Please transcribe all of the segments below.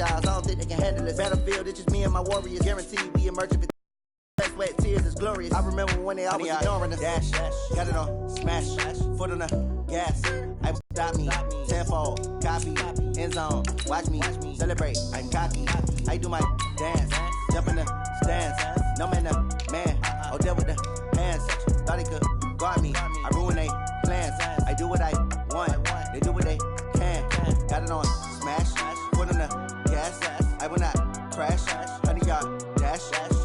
I don't think they can handle this. Battlefield, it's just me and my warriors. Guaranteed we emerge if it's sweat, tears is glorious. I remember when they always ignoring us. Dash, got it on, smash, foot on the gas. I stop me, tenfold, copy, end zone. Watch me, celebrate. I'm cocky. I do my dance, jump in the stands. No man, man. Oh, deal with the hands. Thought he could guard me. I ruin they plans. I do what I want. They do what they can. Got it on, smash, foot on the gas. I will not crash. 100-yard dash,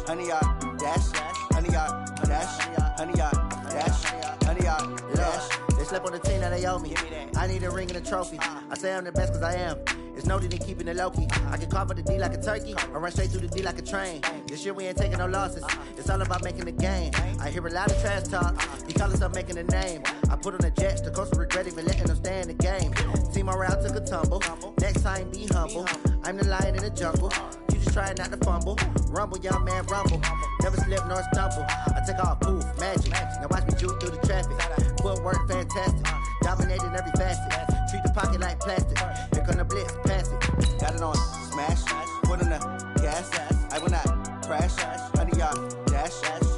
100-yard dash, 100-yard dash, 100-yard dash, 100-yard dash. They slept on the team that they owe me. I need a ring and a trophy. I say I'm the best cause I am. It's noted in keeping it low-key. I can carve for the D like a turkey, or run straight through the D like a train. This year we ain't taking no losses. It's all about making the game. I hear a lot of trash talk. He call himself making a name. I put on the Jets. The coach will regret even letting them stay in the game. Team morale took a tumble. Next time be humble. I'm the lion in the jungle. You just try not to fumble. Rumble, young man, rumble. Never slip nor stumble. I take off, poof, magic. Now watch me juke through the traffic. Footwork fantastic. Dominating every facet. Treat the pocket like plastic. Here come the blitz, pass it. Got it on, smash. Foot on the gas. I will not crash. 100-yard dash.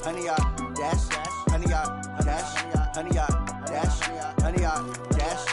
100-yard dash. 100-yard dash. 100-yard dash. 100-yard dash.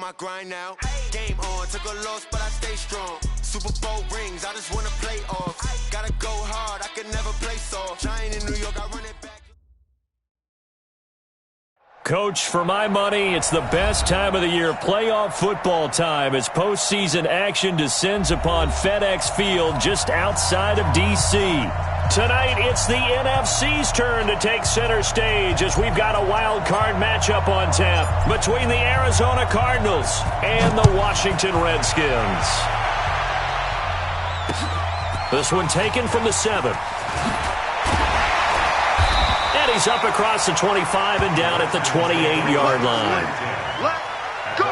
my grind now. Game on, took a loss, but I stay strong. Super Bowl rings, I just wanna play off. Gotta go hard, I can never play soft. Giant in New York, I run it back. Coach, for my money, it's the best time of the year, playoff football time, as postseason action descends upon FedEx Field just outside of D.C. Tonight, it's the NFC's turn to take center stage as we've got a wild card matchup on tap between the Arizona Cardinals and the Washington Redskins. This one taken from the 7. And he's up across the 25 and down at the 28-yard line. Let's go!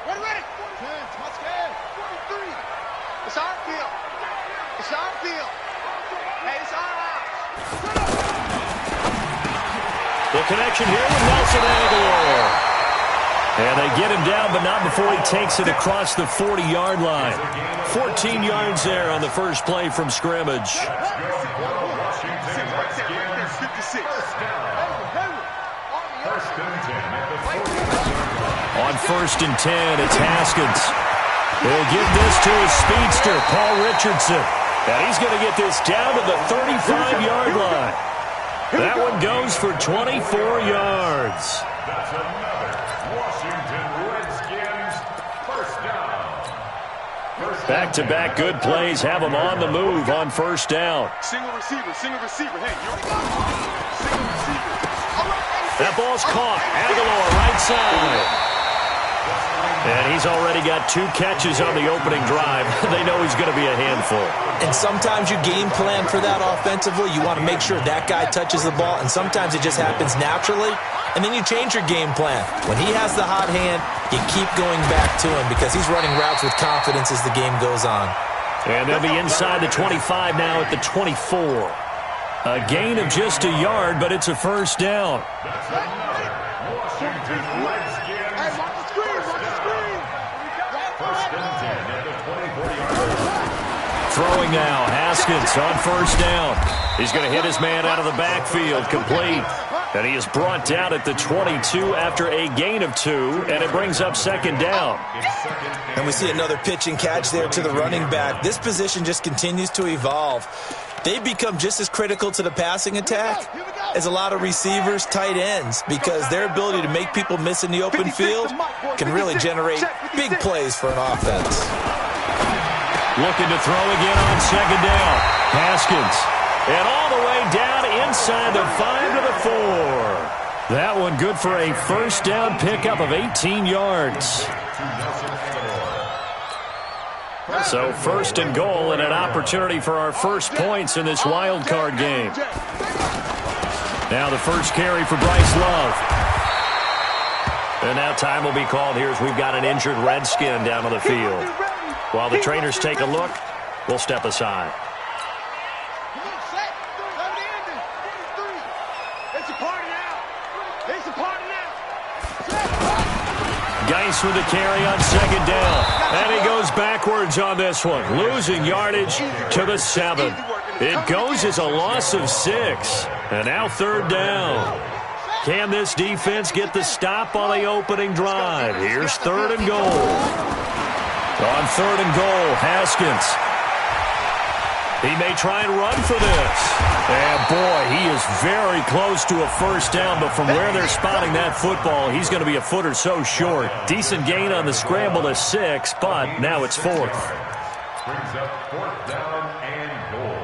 Ready! 10, touchdown! 43! It's our field! It's our field! Hey, it's our house! The connection here with Nelson Aguilar. And they get him down, but not before he takes it across the 40-yard line. 14 yards there on the first play from scrimmage. On first and 10, it's Haskins. He'll give this to his speedster, Paul Richardson. And he's going to get this down to the 35-yard line. That one goes for 24 yards. That's another Washington Redskins first down. Back-to-back good plays have them on the move on first down. Single receiver. Hey, you're single receiver. That ball's caught. Aguilar right side. And he's already got 2 catches on the opening drive. They know he's going to be a handful. And sometimes you game plan for that offensively. You want to make sure that guy touches the ball, and sometimes it just happens naturally. And then you change your game plan. When he has the hot hand, you keep going back to him because he's running routes with confidence as the game goes on. And they'll be inside the 25 now at the 24. A gain of just a yard, but it's a first down. That's another Washington Redskins first down. First and 10 at the 24-yard line. Throwing now, Haskins on first down. He's going to hit his man out of the backfield, complete. And he is brought down at the 22 after a gain of 2, and it brings up second down. And we see another pitch and catch there to the running back. This position just continues to evolve. They've become just as critical to the passing attack as a lot of receivers, tight ends, because their ability to make people miss in the open field can really generate big plays for an offense. Looking to throw again on second down. Haskins. And all the way down inside the 5 to the 4. That one good for a first down pickup of 18 yards. So first and goal and an opportunity for our first points in this wild card game. Now the first carry for Bryce Love. And now time will be called here as we've got an injured Redskin down on the field. While the trainers take a look, we'll step aside. Geis with the carry on second down. And he goes backwards on this one, losing yardage to the 7. It goes as a loss of 6. And now third down. Can this defense get the stop on the opening drive? Here's third and goal. On third and goal, Haskins. He may try and run for this. And, boy, he is very close to a first down, but from where they're spotting that football, he's going to be a foot or so short. Decent gain on the scramble to 6, but now it's fourth. Brings up fourth down and goal.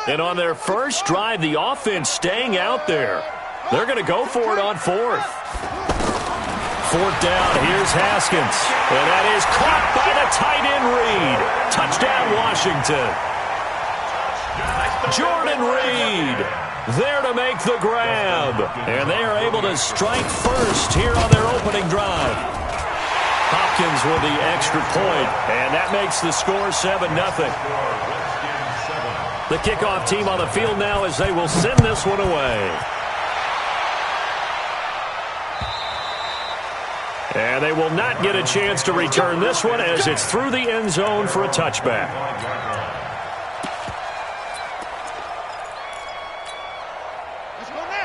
And on their first drive, the offense staying out there. They're going to go for it on fourth. Fourth down, here's Haskins. And that is caught by the tight end Reed. Touchdown, Washington. Jordan Reed there to make the grab. And they are able to strike first here on their opening drive. Hopkins with the extra point, and that makes the score 7-0. The kickoff team on the field now as they will send this one away. And they will not get a chance to return this one as it's through the end zone for a touchback.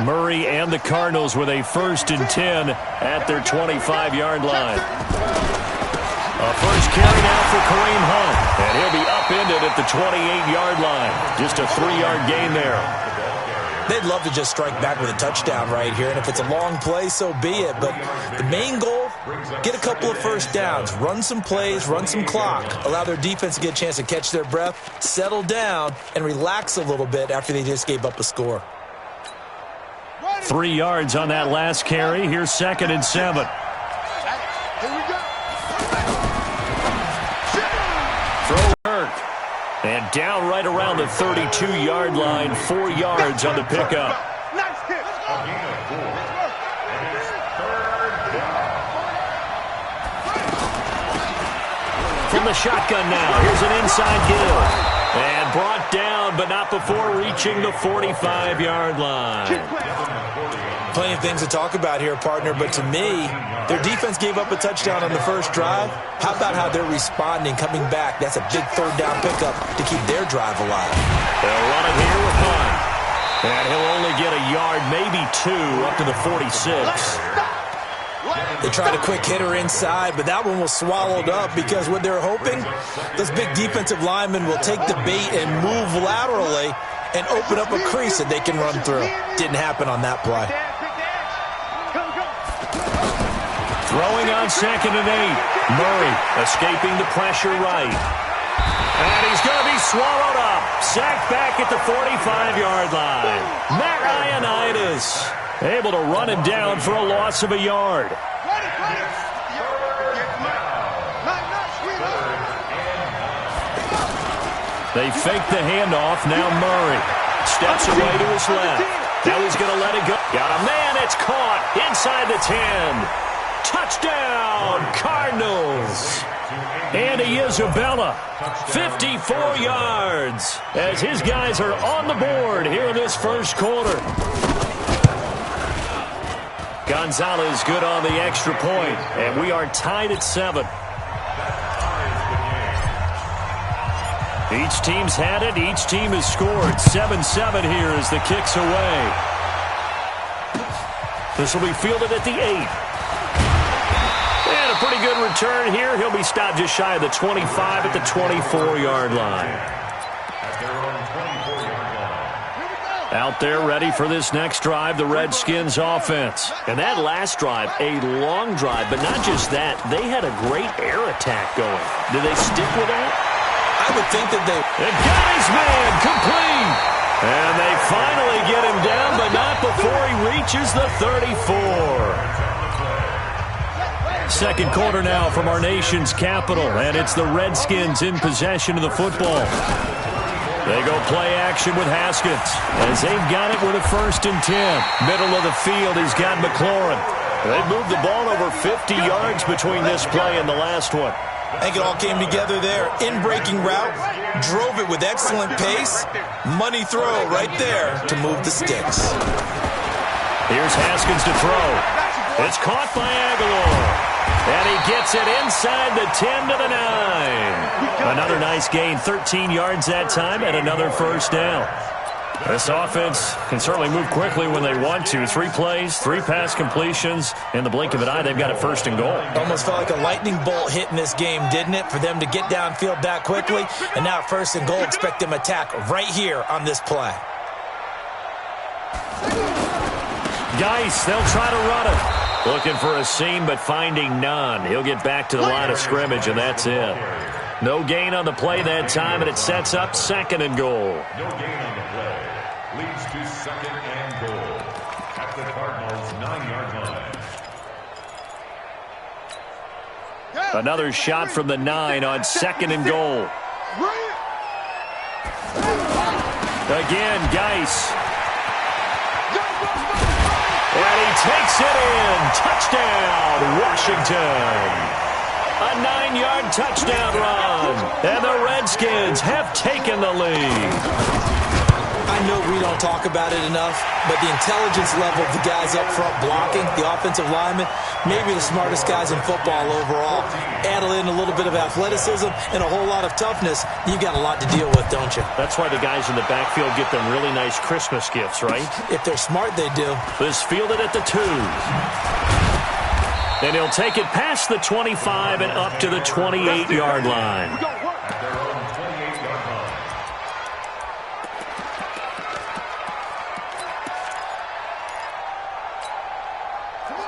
Murray and the Cardinals with a 1st and 10 at their 25-yard line. A first carry now for Kareem Hunt, and he'll be upended at the 28-yard line. Just a 3-yard gain there. They'd love to just strike back with a touchdown right here, and if it's a long play, so be it. But the main goal, get a couple of first downs, run some plays, run some clock, allow their defense to get a chance to catch their breath, settle down, and relax a little bit after they just gave up a score. 3 yards on that last carry. Here's 2nd and 7. Here we go. Throw Kirk. And down right around the 32-yard line. 4 yards on the pickup. Nice hit. From the shotgun now. Here's an inside give. And brought down, but not before reaching the 45-yard line. Plenty of things to talk about here, partner, but to me, their defense gave up a touchdown on the first drive. How about how they're responding, coming back? That's a big 3rd down pickup to keep their drive alive. They'll run it here with Hunt. And he'll only get a yard, maybe 2, up to the 46. They tried a quick hitter inside, but that one was swallowed up because what they're hoping, those big defensive linemen will take the bait and move laterally and open up a crease that they can run through. Didn't happen on that play. Throwing on 2nd and 8. Murray escaping the pressure right. And he's going to be swallowed up. Sacked back at the 45-yard line. Matt Ioannidis able to run him down for a loss of a yard. They fake the handoff. Now Murray steps away to his left. Now he's going to let it go. Got a man. It's caught inside the 10. Touchdown, Cardinals. Andy Isabella, 54 yards, as his guys are on the board here in this first quarter. Gonzalez good on the extra point, and we are tied at 7. Each team's had it. Each team has scored. 7-7 here as the kick's away. This will be fielded at the 8. And a pretty good return here. He'll be stopped just shy of the 25 at the 24-yard line. Out there ready for this next drive, the Redskins offense. And that last drive, a long drive, but not just that. They had a great air attack going. Did they stick with that? I would think that they... And Guy's man complete. And they finally get him down, but not before he reaches the 34. Second quarter now from our nation's capital, and it's the Redskins in possession of the football. They go play action with Haskins as they've got it with a 1st and 10. Middle of the field, he's got McLaurin. They've moved the ball over 50 yards between this play and the last one. I think it all came together there. In-breaking route, drove it with excellent pace. Money throw right there to move the sticks. Here's Haskins to throw. It's caught by Aguilar. And he gets it inside the 10 to the 9. Another nice gain, 13 yards that time, and another first down. This offense can certainly move quickly when they want to. 3 plays, 3 pass completions. In the blink of an eye, they've got it 1st and goal. Almost felt like a lightning bolt hit in this game, didn't it? For them to get downfield that quickly. And now 1st and goal, expect them to attack right here on this play. Geis, they'll try to run it. Looking for a seam, but finding none. He'll get back to the line of scrimmage, and that's it. No gain on the play that time, and it sets up 2nd and goal. No gain on the play. Leads to 2nd and goal at the Cardinals' 9-yard line. Another shot from the 9 on 2nd and goal. Again, Geis. And he takes it in. Touchdown, Washington. A 9-yard touchdown run. And the Redskins have taken the lead. I know we don't talk about it enough, but the intelligence level of the guys up front blocking, the offensive linemen, maybe the smartest guys in football overall. Add in a little bit of athleticism and a whole lot of toughness, you've got a lot to deal with, don't you? That's why the guys in the backfield get them really nice Christmas gifts, right? If they're smart, they do. This fielded at the 2. And he'll take it past the 25 and up to the 28-yard line.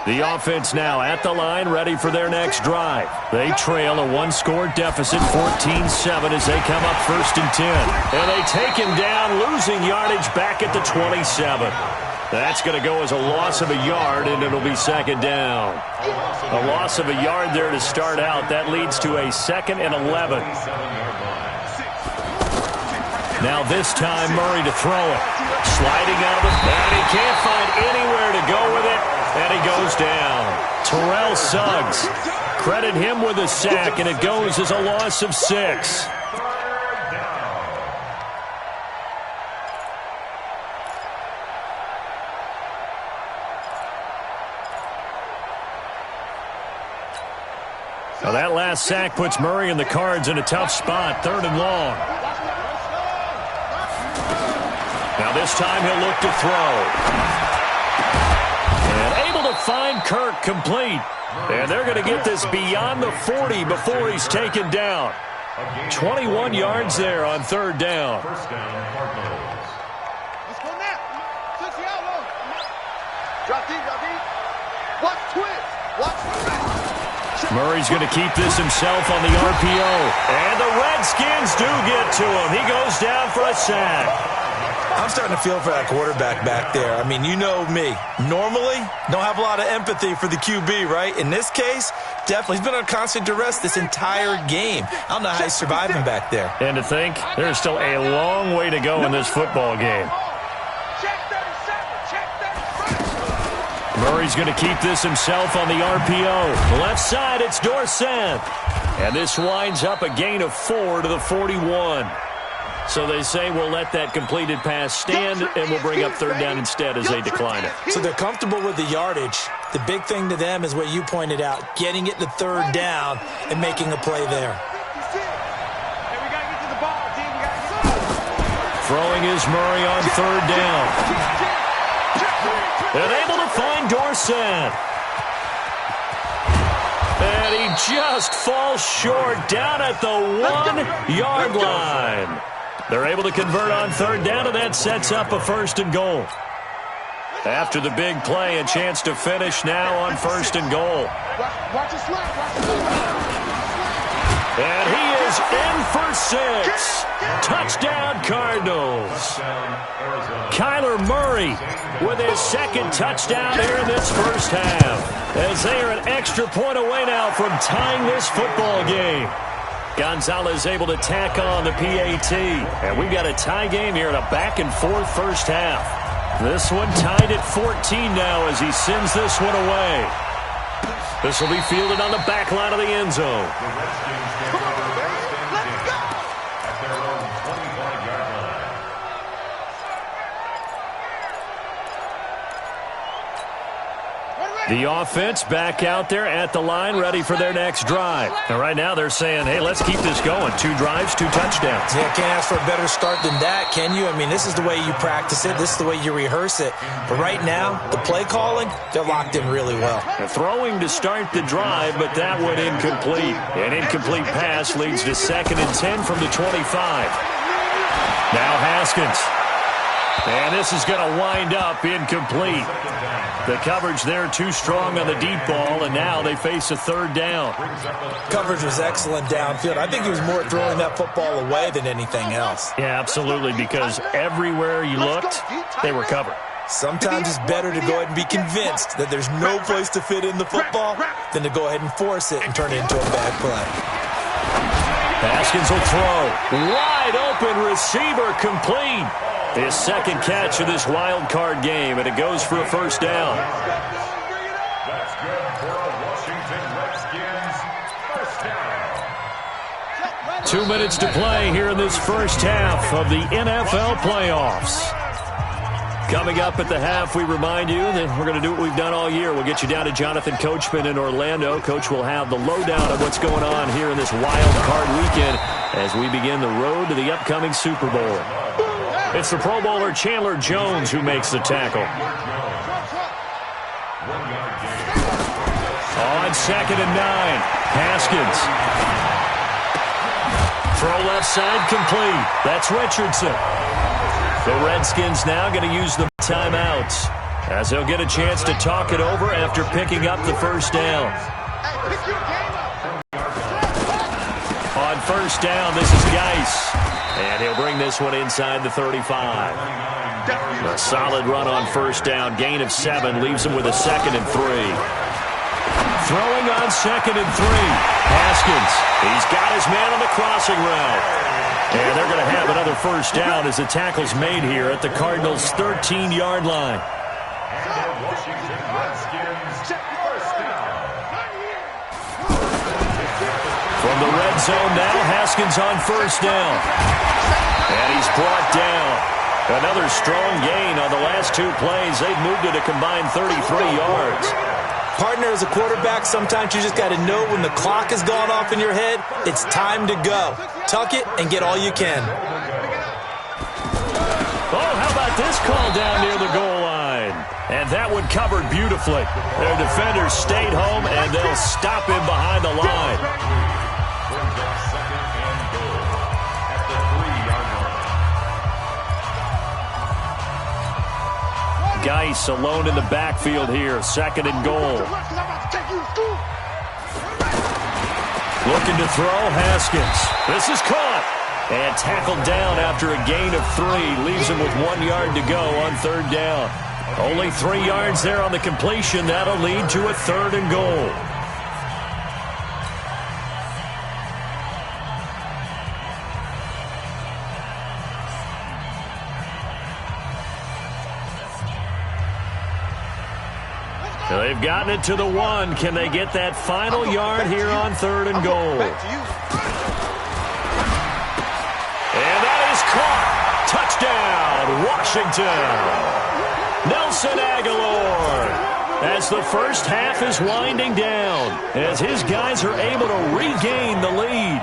The offense now at the line, ready for their next drive. They trail a 1-score deficit, 14-7, as they come up 1st and 10. And they take him down, losing yardage back at the 27. That's going to go as a loss of a yard, and it'll be 2nd down. A loss of a yard there to start out. That leads to a 2nd and 11. Now this time, Murray to throw it. Sliding out of the and he can't find anywhere to go with it. And he goes down. Terrell Suggs. Credit him with a sack, and it goes as a loss of 6. Now that last sack puts Murray and the Cards in a tough spot, 3rd and long. Now this time he'll look to throw. Find Kirk complete. And they're going to get this beyond the 40 before he's taken down. 21 yards there on 3rd down. Let's go now. Drop deep, drop deep. Watch twist. Watch. Murray's going to keep this himself on the RPO. And the Redskins do get to him. He goes down for a sack. I'm starting to feel for that quarterback back there. I mean, you know me. Normally, don't have a lot of empathy for the QB, right? In this case, definitely. He's been on constant duress this entire game. I don't know how he's surviving back there. And to think, there's still a long way to go in this football game. Murray's going to keep this himself on the RPO. Left side, it's Dorsett. And this winds up a gain of 4 to the 41. So they say we'll let that completed pass stand, and we'll bring up 3rd down instead as they decline it. So they're comfortable with the yardage. The big thing to them is what you pointed out, getting it to 3rd down and making a play there. Throwing is Murray on 3rd down. And able to find Dorsett. And he just falls short down at the 1-yard line. They're able to convert on 3rd down, and that sets up a 1st and goal. After the big play, a chance to finish now on 1st and goal. And he is in for 6. Touchdown, Cardinals. Kyler Murray with his 2nd touchdown here in this first half. As they are an extra point away now from tying this football game. Gonzalez able to tack on the PAT. And we've got a tie game here in a back-and-forth first half. This one tied at 14 now as he sends this one away. This will be fielded on the back line of the end zone. The offense back out there at the line, ready for their next drive. And right now they're saying, hey, let's keep this going. 2 drives, 2 touchdowns. Yeah, can't ask for a better start than that, can you? I mean, this is the way you practice it. This is the way you rehearse it. But right now, the play calling, they're locked in really well. Throwing to start the drive, but that one incomplete. An incomplete pass leads to 2nd and 10 from the 25. Now Haskins. And this is going to wind up incomplete. The coverage there too strong on the deep ball, and now they face a 3rd down. Coverage was excellent downfield. I think he was more throwing that football away than anything else. Yeah, absolutely, because everywhere you looked, they were covered. Sometimes it's better to go ahead and be convinced that there's no place to fit in the football than to go ahead and force it and turn it into a bad play. Haskins will throw. Wide open receiver complete. His 2nd catch of this wild card game, and it goes for a 1st down. That's good for a Washington Redskins First down. 2 minutes to play here in this first half of the NFL playoffs. Coming up at the half, we remind you that we're going to do what we've done all year. We'll get you down to Jonathan Coachman in Orlando. Coach will have the lowdown of what's going on here in this wild card weekend as we begin the road to the upcoming Super Bowl. It's the Pro Bowler Chandler Jones who makes the tackle. On 2nd and 9, Haskins. Throw left side complete. That's Richardson. The Redskins now going to use the timeouts as they'll get a chance to talk it over after picking up the first down. On first down, this is Geis. And he'll bring this one inside the 35. A solid run on first down. Gain of 7 leaves him with a 2nd and 3. Throwing on 2nd and 3. Haskins. He's got his man on the crossing route. And they're going to have another first down as the tackle's made here at the Cardinals' 13-yard line. And the Washington Redskins first down. From the red zone now, Haskins on first down. And he's brought down. Another strong gain on the last 2 plays. They've moved it a combined 33 yards. Partner, as a quarterback, sometimes you just got to know when the clock has gone off in your head, it's time to go. Tuck it and get all you can. Oh, how about this call down near the goal line? And that one covered beautifully. Their defenders stayed home, and they'll stop him behind the line. Brings up 2nd and goal at the 3-yard line. Geis alone in the backfield here. 2nd and goal. Looking to throw, Haskins. This is caught. And tackled down after a gain of 3. Leaves him with 1 yard to go on 3rd down. Only 3 yards there on the completion. That'll lead to a 3rd and goal. They've gotten it to the 1. Can they get that final yard here on 3rd and goal? And that is caught. Touchdown, Washington. Nelson Aguilar. As the first half is winding down, as his guys are able to regain the lead.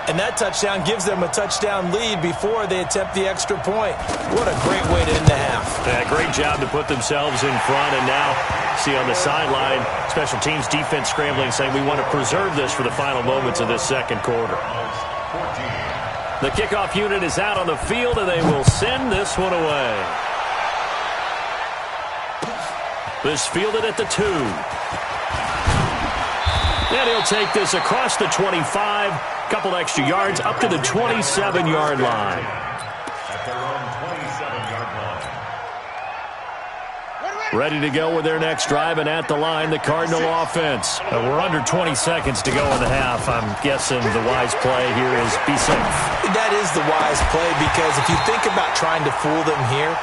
And that touchdown gives them a touchdown lead before they attempt the extra point. What a great way to end the half. Yeah, great job to put themselves in front. And now, see on the sideline, special teams defense scrambling, saying we want to preserve this for the final moments of this 2nd quarter. The kickoff unit is out on the field, and they will send this one away. This fielded at the 2. And he'll take this across the 25. Couple extra yards up to the 27-yard line. At their own 27-yard line. Ready to go with their next drive, and at the line, the Cardinal offense. We're under 20 seconds to go in the half. I'm guessing the wise play here is be safe. That is the wise play, because if you think about trying to fool them here,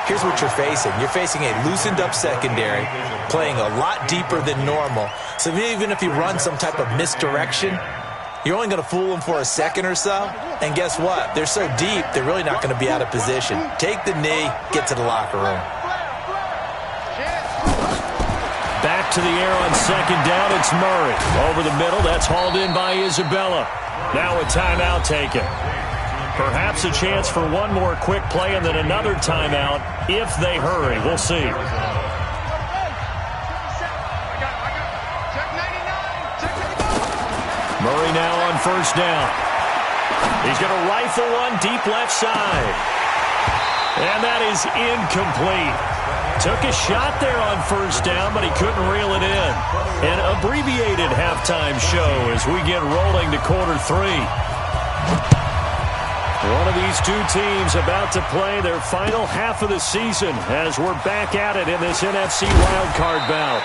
here's what you're facing. You're facing a loosened-up secondary, playing a lot deeper than normal. So even if you run some type of misdirection, you're only going to fool them for a second or so. And guess what? They're so deep, they're really not going to be out of position. Take the knee, get to the locker room. Back to the air on 2nd down. It's Murray. Over the middle. That's hauled in by Isabella. Now a timeout taken. Perhaps a chance for one more quick play and then another timeout if they hurry. We'll see. Murray now on first down. He's going to rifle one deep left side. And that is incomplete. Took a shot there on first down, but he couldn't reel it in. An abbreviated halftime show as we get rolling to quarter 3. One of these two teams about to play their final half of the season as we're back at it in this NFC wildcard bout.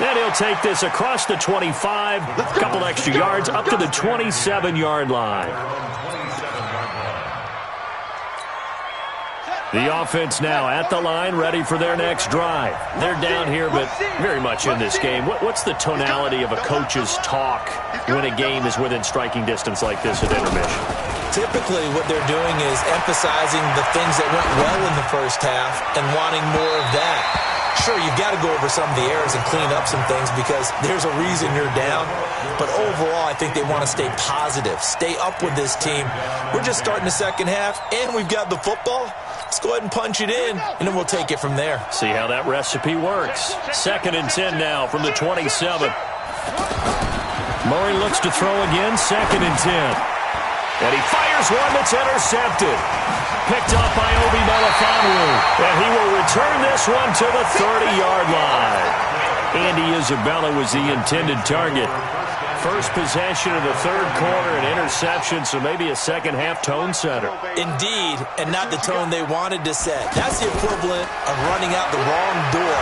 Then he'll take this across the 25, a couple extra yards up to the 27-yard line. The offense now at the line, ready for their next drive. They're down here, but very much in this game. What's the tonality of a coach's talk when a game is within striking distance like this at intermission? Typically, what they're doing is emphasizing the things that went well in the first half and wanting more of that. Sure, you've got to go over some of the errors and clean up some things because there's a reason you're down. But overall, I think they want to stay positive, stay up with this team. We're just starting the second half, and we've got the football. Let's go ahead and punch it in, and then we'll take it from there. See how that recipe works. 2nd and 10 now from the 27. Murray looks to throw again, 2nd and 10. And he fires one that's intercepted. Picked up by Obi Melifonwu. And he will return this one to the 30-yard line. Andy Isabella was the intended target. First possession of the third quarter, an interception, so maybe a second-half tone setter. Indeed, and not the tone they wanted to set. That's the equivalent of running out the wrong door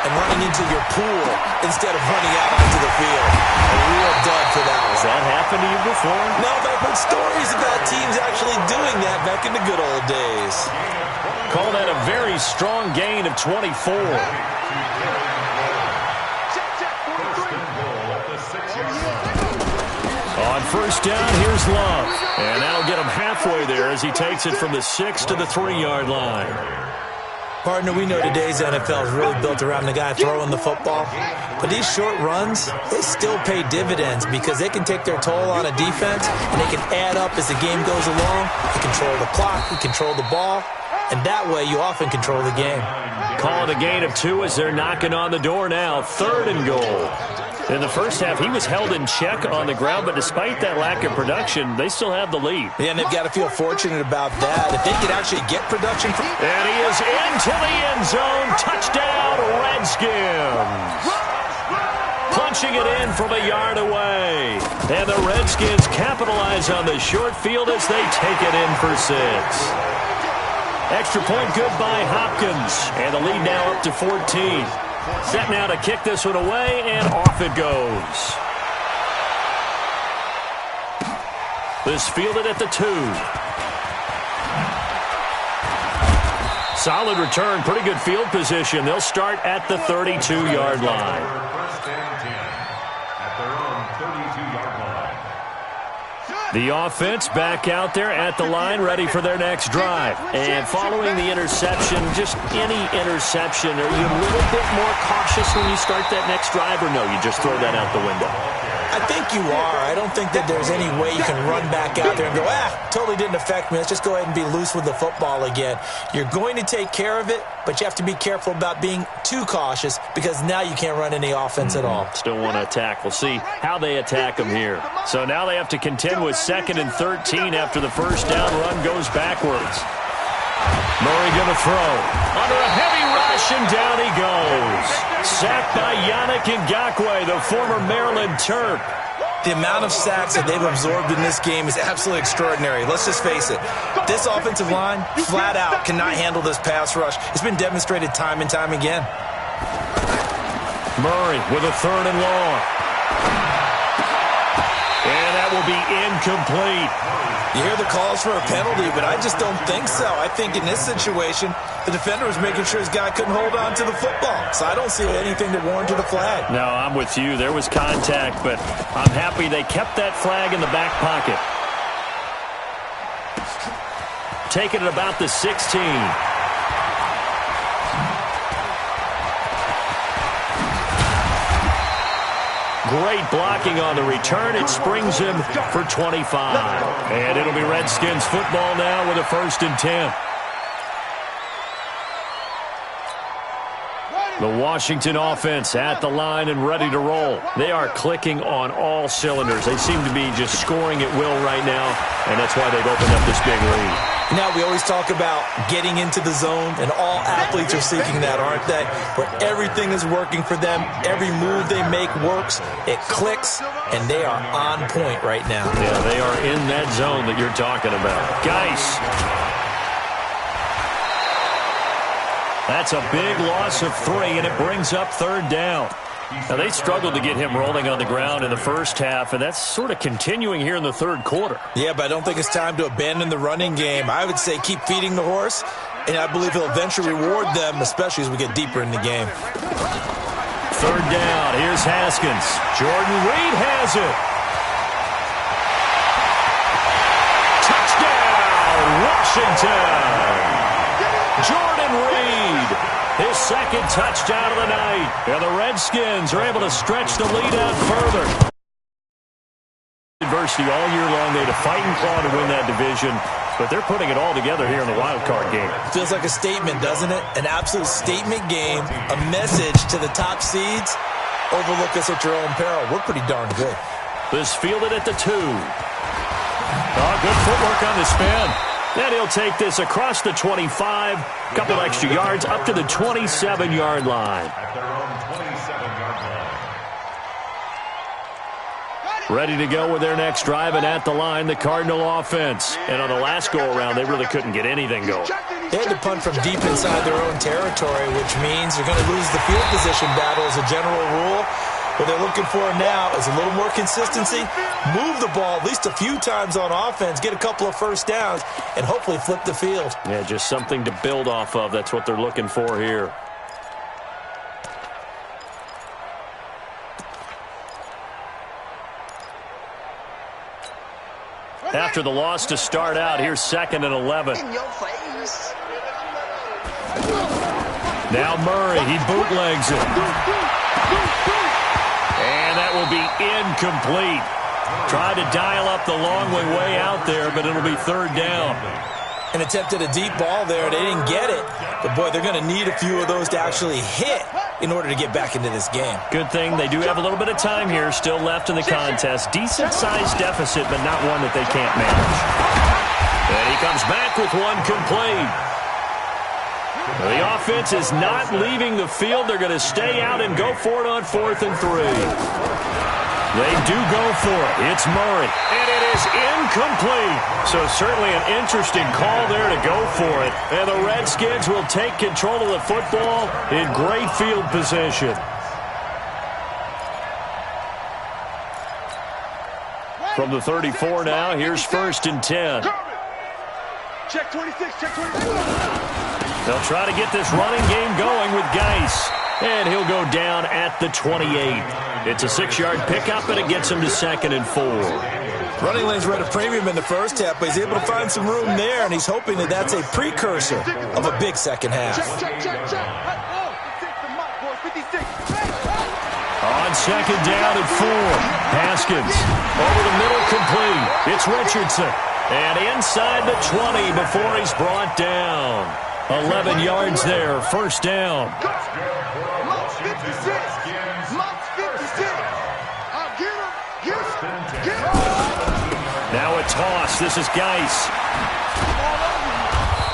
and running into your pool instead of running out onto the field. A real dud for that one. Has that happened to you before? No, but I've heard stories about teams actually doing that back in the good old days. Call that a very strong gain of 24. On first down, here's Love. And that'll get him halfway there as he takes it from the 6 to the 3-yard line. Partner, we know today's NFL is really built around the guy throwing the football. But these short runs, they still pay dividends because they can take their toll on a defense and they can add up as the game goes along. You control the clock, you control the ball, and that way you often control the game. Call it a gain of 2 as they're knocking on the door now. 3rd and goal. In the first half, he was held in check on the ground, but despite that lack of production, they still have the lead. Yeah, and they've got to feel fortunate about that. If they could actually get production from... And he is into the end zone. Touchdown, Redskins. Punching it in from a yard away. And the Redskins capitalize on the short field as they take it in for 6. Extra point good by Hopkins. And the lead now up to 14. Set now to kick this one away, and off it goes. This fielded at the 2. Solid return, pretty good field position. They'll start at the 32-yard line. First and 10 at their own 32-yard line. The offense back out there at the line, ready for their next drive. And following the interception, just any interception, are you a little bit more cautious when you start that next drive, or no, you just throw that out the window? I think you are. I don't think that there's any way you can run back out there and go, totally didn't affect me. Let's just go ahead and be loose with the football again. You're going to take care of it, but you have to be careful about being too cautious because now you can't run any offense at all. Still want to attack. We'll see how they attack them here. So now they have to contend with 2nd and 13 after the first down run goes backwards. Murray going to throw. Under a heavy rush, and down he goes. Sacked by Yannick Ngakoue, the former Maryland Terp. The amount of sacks that they've absorbed in this game is absolutely extraordinary. Let's just face it. This offensive line, flat out, cannot handle this pass rush. It's been demonstrated time and time again. Murray with a 3rd and long. And that will be incomplete. You hear the calls for a penalty, but I just don't think so. I think in this situation, the defender was making sure his guy couldn't hold on to the football. So I don't see anything that warranted a flag. No, I'm with you. There was contact, but I'm happy they kept that flag in the back pocket. Taking it about the 16. Great blocking on the return. It springs him for 25. And it'll be Redskins football now with a 1st and 10. The Washington offense at the line and ready to roll. They are clicking on all cylinders. They seem to be just scoring at will right now, and that's why they've opened up this big lead. Now, we always talk about getting into the zone, and all athletes are seeking that, aren't they? Where everything is working for them, every move they make works, it clicks, and they are on point right now. Yeah, they are in that zone that you're talking about. Geis. That's a big loss of 3, and it brings up 3rd down. Now, they struggled to get him rolling on the ground in the first half, and that's sort of continuing here in the third quarter. Yeah, but I don't think it's time to abandon the running game. I would say keep feeding the horse, and I believe he'll eventually reward them, especially as we get deeper in the game. Third down. Here's Haskins. Jordan Reed has it. Touchdown, Washington. Jordan Reed, his second touchdown of the night. And the Redskins are able to stretch the lead out further. Adversity all year long. They had to fight and claw to win that division, but they're putting it all together here in the wild card game. Feels like a statement, doesn't it? An absolute statement game, a message to the top seeds. Overlook us at your own peril. We're pretty darn good. This fielded at the 2. Good footwork on the spin. Then he'll take this across the 25, couple extra yards up to the 27-yard line. At their own 27-yard line. Ready to go with their next drive, and at the line, the Cardinal offense. And on the last go-around, they really couldn't get anything going. They had to punt from deep inside their own territory, which means they're going to lose the field position battle as a general rule. What they're looking for now is a little more consistency, move the ball at least a few times on offense, get a couple of first downs, and hopefully flip the field. Yeah, just something to build off of. That's what they're looking for here. After the loss to start out, here's 2nd and 11. In your face. Now Murray, he bootlegs it. And that will be incomplete. Tried to dial up the long way out there, but it'll be third down. And attempted a deep ball there. They didn't get it. But, boy, they're going to need a few of those to actually hit in order to get back into this game. Good thing they do have a little bit of time here still left in the contest. Decent-sized deficit, but not one that they can't manage. And he comes back with one complete. The offense is not leaving the field. They're going to stay out and go for it on 4th and 3. They do go for it. It's Murray. And it is incomplete. So certainly an interesting call there to go for it. And the Redskins will take control of the football in great field position. From the 34 now, here's 1st and 10. Check 26, check 26. They'll try to get this running game going with Geis. And he'll go down at the 28. It's a 6-yard pickup, and it gets him to 2nd and 4. Running lanes were at a premium in the first half, but he's able to find some room there, and he's hoping that that's a precursor of a big second half. Check. On 2nd down and 4. Haskins over the middle, complete. It's Richardson. And inside the 20 before he's brought down. 11 yards there, first down. Mox 56. Get him. Now a toss. This is Geis.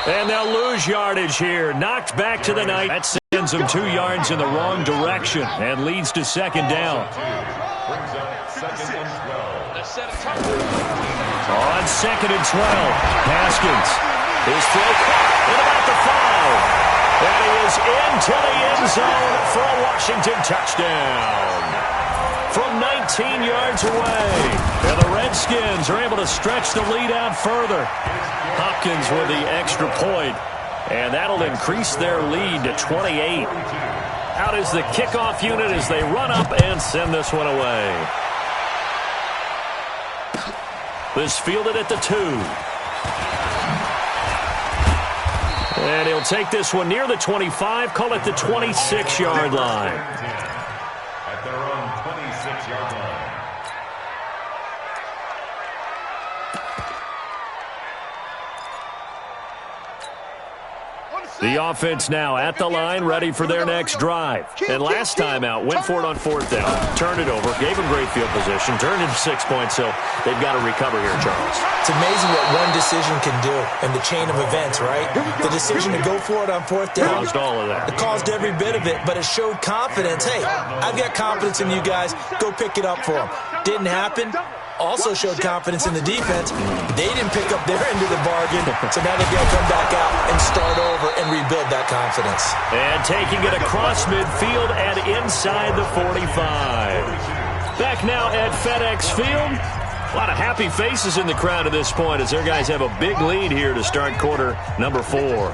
And they'll lose yardage here. Knocked back to the night. That sends them 2 yards in the wrong direction and leads to 2nd down. Brings up 2nd and 12. On 2nd and 12, Haskins is throw at about the 5. And he is into the end zone for a Washington touchdown. From 19 yards away. And the Redskins are able to stretch the lead out further. Hopkins with the extra point. And that'll increase their lead to 28. Out is the kickoff unit as they run up and send this one away. This fielded at the 2. And he'll take this one near the 25, call it the 26-yard line. At their own 26-yard line. The offense now at the line, ready for their next drive. And last time out, went for it on 4th down, turned it over, gave them great field position, turned into 6 points, so they've got to recover here, Charles. It's amazing what one decision can do in the chain of events, right? The decision to go for it on 4th down. Caused all of that. It caused every bit of it, but it showed confidence. Hey, I've got confidence in you guys. Go pick it up for them. Didn't happen. also showed confidence in the defense. They didn't pick up their end of the bargain, so now they've got to come back out and start over and rebuild that confidence. And taking it across midfield and inside the 45. Back now at FedEx Field. A lot of happy faces in the crowd at this point as their guys have a big lead here to start quarter number 4.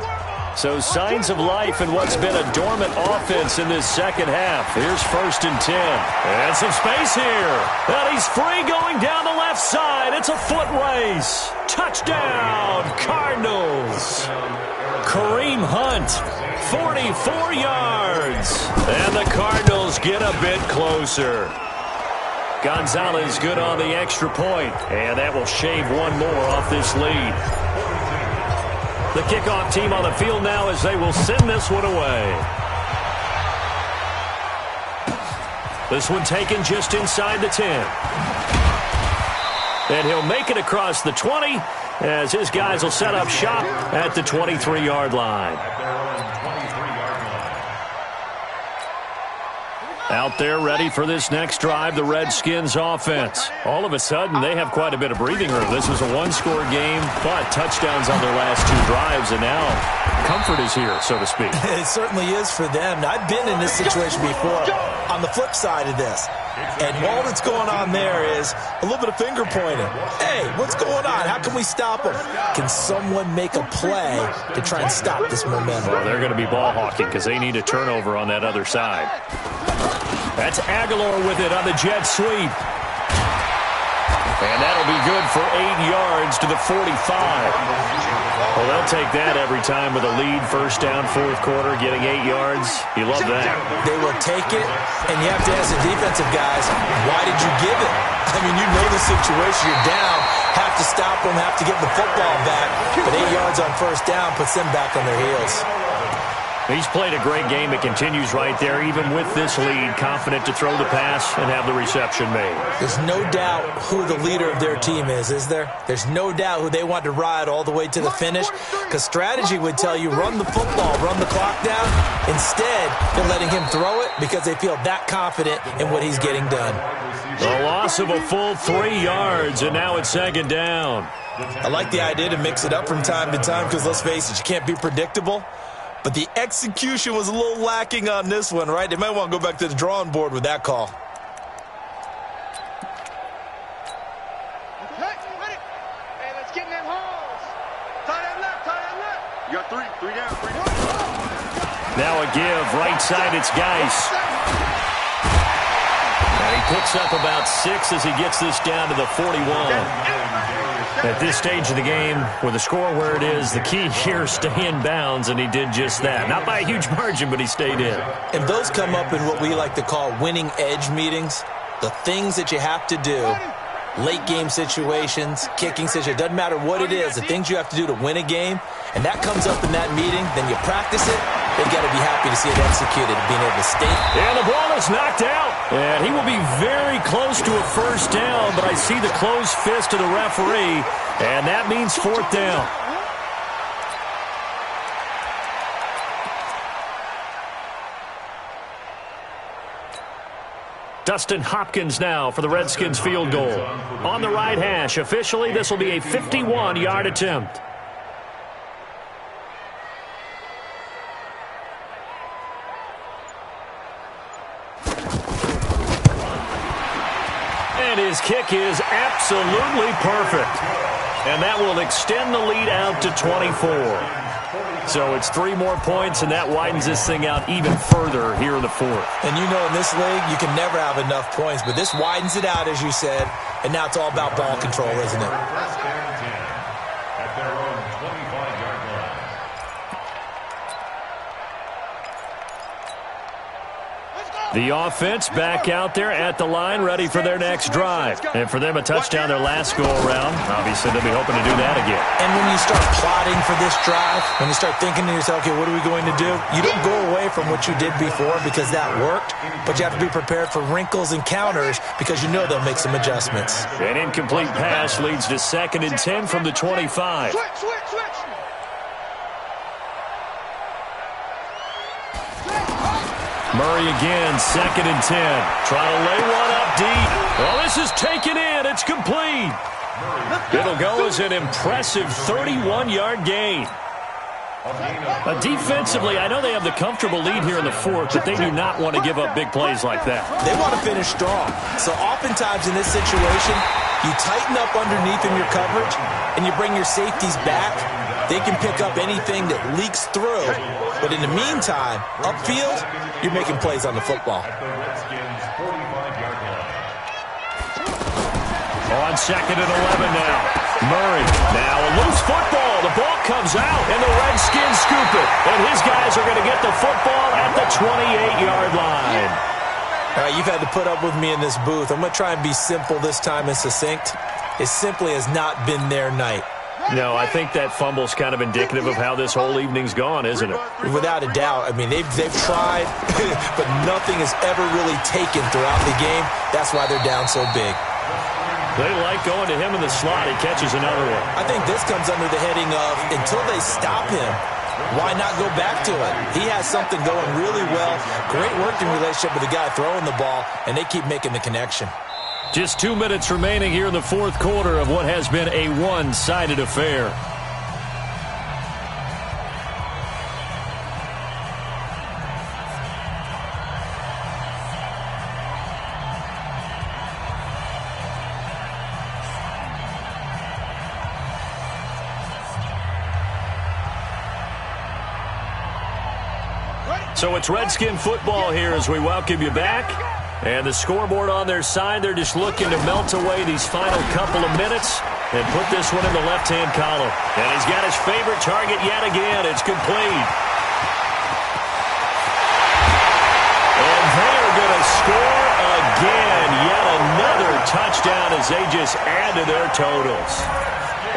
So signs of life in what's been a dormant offense in this second half. Here's 1st and 10. And some space here. And he's free going down the left side. It's a foot race. Touchdown, Cardinals. Kareem Hunt, 44 yards. And the Cardinals get a bit closer. Gonzalez good on the extra point. And that will shave one more off this lead. The kickoff team on the field now as they will send this one away. This one taken just inside the 10. And he'll make it across the 20 as his guys will set up shop at the 23-yard line. Out there ready for this next drive, the Redskins offense. All of a sudden, they have quite a bit of breathing room. This was a one-score game, but touchdowns on their last 2 drives, and now comfort is here, so to speak. It certainly is for them. I've been in this situation before on the flip side of this. And all that's going on there is a little bit of finger pointing. Hey, what's going on? How can we stop them? Can someone make a play to try and stop this momentum? Well, they're going to be ball hawking because they need a turnover on that other side. That's Aguilar with it on the jet sweep. And that'll be good for 8 yards to the 45. Well, they'll take that every time with a lead. First down, 4th quarter, getting 8 yards. You love that. They will take it, and you have to ask the defensive guys, why did you give it? I mean, you know the situation. You're down, have to stop them, have to get the football back. But 8 yards on first down puts them back on their heels. He's played a great game. It continues right there, even with this lead, confident to throw the pass and have the reception made. There's no doubt who the leader of their team is there? There's no doubt who they want to ride all the way to the finish, because strategy would tell you run the football, run the clock down. Instead, they're letting him throw it because they feel that confident in what he's getting done. The loss of a full 3 yards, and now it's 2nd down. I like the idea to mix it up from time to time because, let's face it, you can't be predictable. But the execution was a little lacking on this one, right? They might want to go back to the drawing board with that call. Okay, ready. Hey, let's get in them holes. Tie that left. You got 3 down. Now a give, right side, it's Geis. And he picks up about 6 as he gets this down to the 41. At this stage of the game, with the score where it is, the key here is stay in bounds, and he did just that. Not by a huge margin, but he stayed in. And those come up in what we like to call winning edge meetings. The things that you have to do, late game situations, kicking situations, doesn't matter what it is, the things you have to do to win a game, and that comes up in that meeting, then you practice it, they've got to be happy to see it executed, being able to stay. And the ball is knocked out. And he will be very close to a first down, but I see the closed fist of the referee, and that means 4th down. Dustin Hopkins now for the Redskins field goal. On the right hash, officially this will be a 51-yard attempt. And his kick is absolutely perfect. And that will extend the lead out to 24. So it's 3 more points, and that widens this thing out even further here in the 4th. And you know in this league, you can never have enough points, but this widens it out, as you said, and now it's all about ball control, isn't it? At their own 25-yard line. The offense back out there at the line, ready for their next drive. And for them, a touchdown their last go-around. Obviously, they'll be hoping to do that again. And when you start plotting for this drive, when you start thinking to yourself, okay, what are we going to do? You don't go away from what you did before because that worked, but you have to be prepared for wrinkles and counters because you know they'll make some adjustments. An incomplete pass leads to 2nd and 10 from the 25. Switch. Murray again, 2nd and 10. Trying to lay one up deep. Well, This is taken in. It's complete. It'll go as an impressive 31-yard gain. Defensively, I know they have the comfortable lead here in the fourth, but they do not want to give up big plays like that. They want to finish strong. So oftentimes in this situation, you tighten up underneath in your coverage, and you bring your safeties back. They can pick up anything that leaks through. But in the meantime, upfield, you're making plays on the football. On 2nd and 11 now. Murray, now a loose football. The ball comes out, and the Redskins scoop it. And his guys are going to get the football at the 28-yard line. All right, you've had to put up with me in this booth. I'm going to try and be simple this time and succinct. It simply has not been their night. No, I think that fumble's kind of indicative of how this whole evening's gone, isn't it? Without a doubt. I mean, they've tried, but nothing has ever really taken throughout the game. That's why they're down so big. They like going to him in the slot. He catches another one. I think this comes under the heading of, until they stop him, why not go back to it? He has something going really well. Great working relationship with the guy throwing the ball, and they keep making the connection. Just 2 minutes remaining here in the fourth quarter of what has been a one-sided affair. So it's Redskin football here as we welcome you back. And the scoreboard on their side, they're just looking to melt away these final couple of minutes and put this one in the left-hand column. And he's got his favorite target yet again. It's complete. And they're going to score again. Yet another touchdown as they just add to their totals.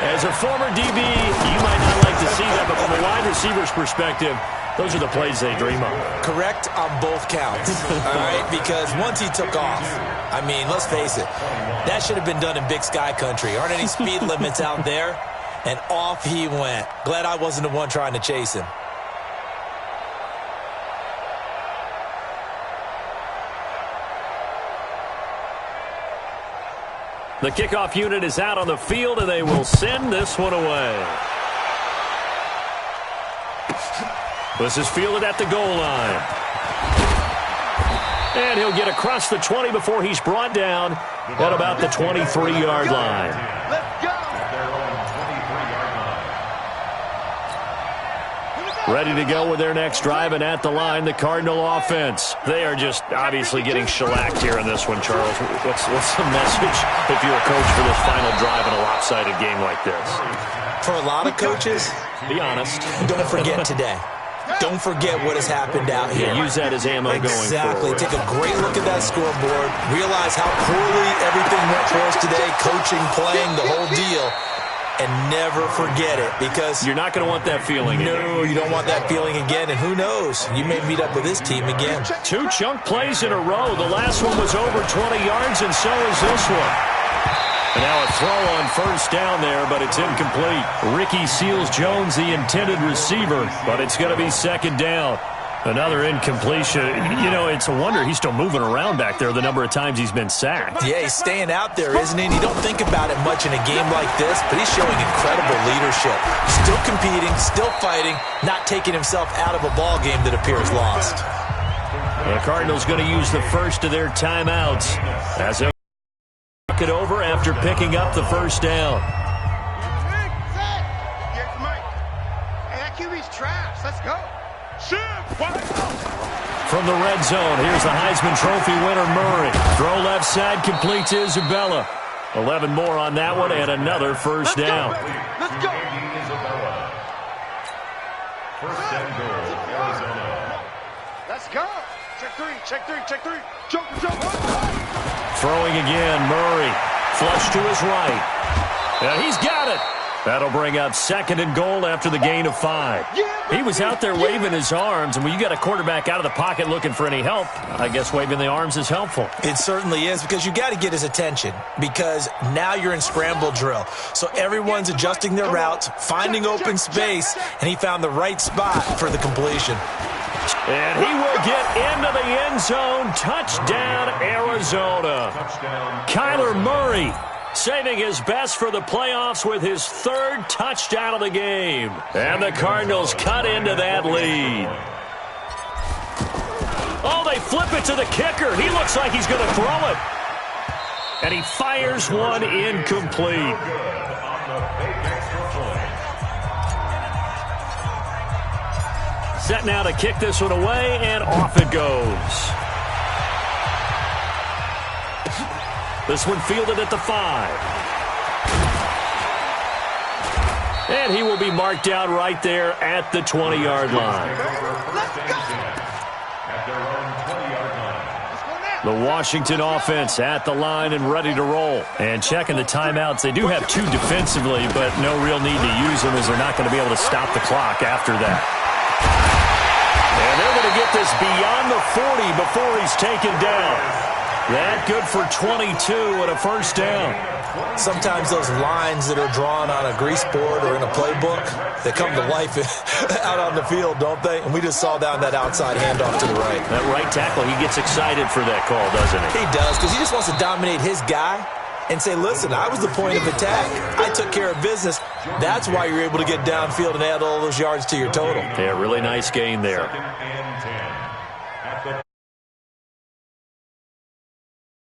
As a former DB, you might not like to see that, but from a wide receiver's perspective, those are the plays they dream of. Correct on both counts, all right? Because once he took off, I mean, let's face it, that should have been done in Big Sky country. Aren't any speed limits out there? And off he went. Glad I wasn't the one trying to chase him. The kickoff unit is out on the field, and they will send this one away. This is fielded at the goal line. And he'll get across the 20 before he's brought down at about the 23-yard line. Let's go. Ready to go with their next drive, and at the line, the Cardinal offense. They are just obviously getting shellacked here in this one, Charles. What's the message if you're a coach for this final drive in a lopsided game like this? For a lot of coaches, be honest. Don't forget today. Don't forget what has happened out here. Yeah, use that as ammo going forward. Exactly. Take a great look at that scoreboard. Realize how poorly everything went for us today. Coaching, playing, the whole deal. And never forget it, because you're not going to want that feeling again. No, you don't want that feeling again. And who knows? You may meet up with this team again. 2 chunk plays in a row. The last one was over 20 yards, and so is this one. And now a throw on first down there, but it's incomplete. Ricky Seals-Jones, the intended receiver, but it's going to be second down. Another incompletion. You know, it's a wonder he's still moving around back there the number of times he's been sacked. Yeah, he's staying out there, isn't he? And you don't think about it much in a game like this, but he's showing incredible leadership. Still competing, still fighting, not taking himself out of a ball game that appears lost. The Cardinals going to use the first of their timeouts as they it over after picking up the first down. Hey, that QB's trash. Let's go. From the red zone, here's the Heisman Trophy winner, Murray. Throw left side, complete to Isabella. 11 more on that one, and another first down. Let's go. First and goal, Arizona. Let's go. Check three. Jump. Throwing again, Murray. Flush to his right. And he's got it. That'll bring up second and goal after the gain of 5. He was out there waving his arms, and when you got a quarterback out of the pocket looking for any help, I guess waving the arms is helpful. It certainly is, because you got to get his attention, because now you're in scramble drill. So everyone's adjusting their routes, finding open space, and he found the right spot for the completion. And he will get into the end zone. Touchdown, Arizona. Kyler Murray saving his best for the playoffs with his third touchdown of the game. And the Cardinals cut into that lead. Oh, they flip it to the kicker. He looks like he's going to throw it. And he fires one incomplete. Set now to kick this one away, and off it goes. This one fielded at the 5. And he will be marked down right there at the 20-yard line. The Washington offense at the line and ready to roll. And checking the timeouts. They do have 2 defensively, but no real need to use them as they're not going to be able to stop the clock after that. And they're going to get this beyond the 40 before he's taken down. That good for 22 and a first down. Sometimes those lines that are drawn on a grease board or in a playbook, they come to life out on the field, don't they? And we just saw down that outside handoff to the right. That right tackle, he gets excited for that call, doesn't he? He does, because he just wants to dominate his guy and say, listen, I was the point of attack. I took care of business. That's why you're able to get downfield and add all those yards to your total. Yeah, really nice gain there. 2nd and 10.